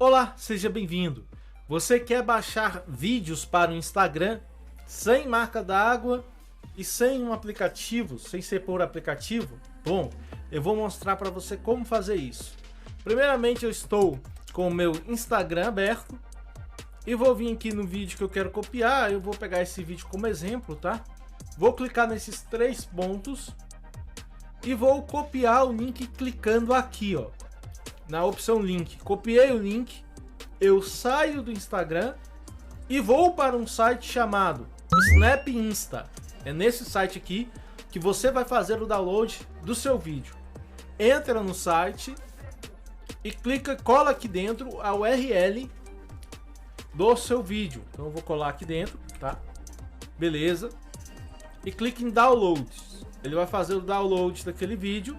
Olá, seja bem-vindo. Você quer baixar vídeos para o Instagram sem marca d'água e sem um aplicativo, sem ser por aplicativo? Bom, eu vou mostrar para você como fazer isso. Primeiramente, eu estou com o meu Instagram aberto e vou vir aqui no vídeo que eu quero copiar. Eu vou pegar esse vídeo como exemplo, tá? Vou clicar nesses 3 pontos e vou copiar o link clicando aqui, ó, na opção link. Copiei o link, eu saio do Instagram e vou para um site chamado Snap Insta. É nesse site aqui que você vai fazer o download do seu vídeo. Entra no site e cola aqui dentro a URL do seu vídeo. Então eu vou colar aqui dentro, tá? Beleza. E clique em Downloads. Ele vai fazer o download daquele vídeo.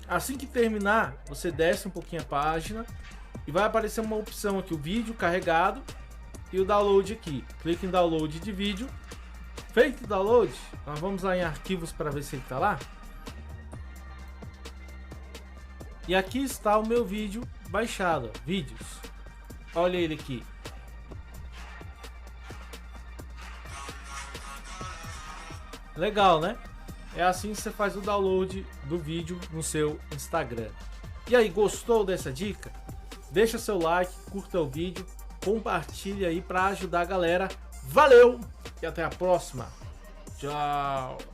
Assim que terminar, você desce um pouquinho a página e vai aparecer uma opção aqui, o vídeo carregado e o download aqui. Clique em Download de vídeo. Feito o download, nós vamos lá em arquivos para ver se ele está lá. E aqui está o meu vídeo baixado, ó, vídeos. Olha ele aqui. Legal, né? É assim que você faz o download do vídeo no seu Instagram. E aí, gostou dessa dica? Deixa seu like, curta o vídeo, compartilha aí para ajudar a galera. Valeu e até a próxima. Tchau.